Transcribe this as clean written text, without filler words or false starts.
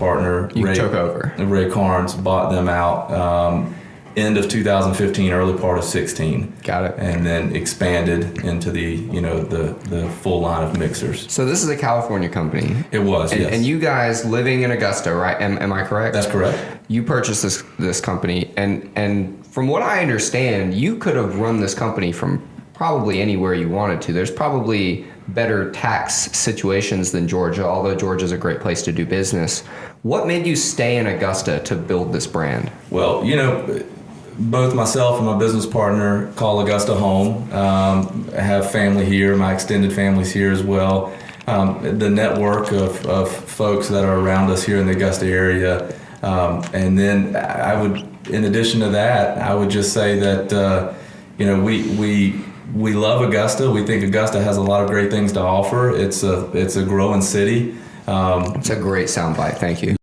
partner, You took over. Ray Carnes, bought them out end of 2015, early part of 16. Got it. And then expanded into the full line of mixers. So this is a California company. It was, yes. And you guys living in Augusta, right? Am I correct? That's correct. You purchased this company, and from what I understand, you could have run this company from probably anywhere you wanted to. There's probably better tax situations than Georgia, although Georgia's a great place to do business. What made you stay in Augusta to build this brand? Well, both myself and my business partner call Augusta home. I have family here. My extended family's here as well. The network of folks that are around us here in the Augusta area. And then in addition to that, I would just say that, we love Augusta. We think Augusta has a lot of great things to offer. It's a growing city. It's a great soundbite. Thank you.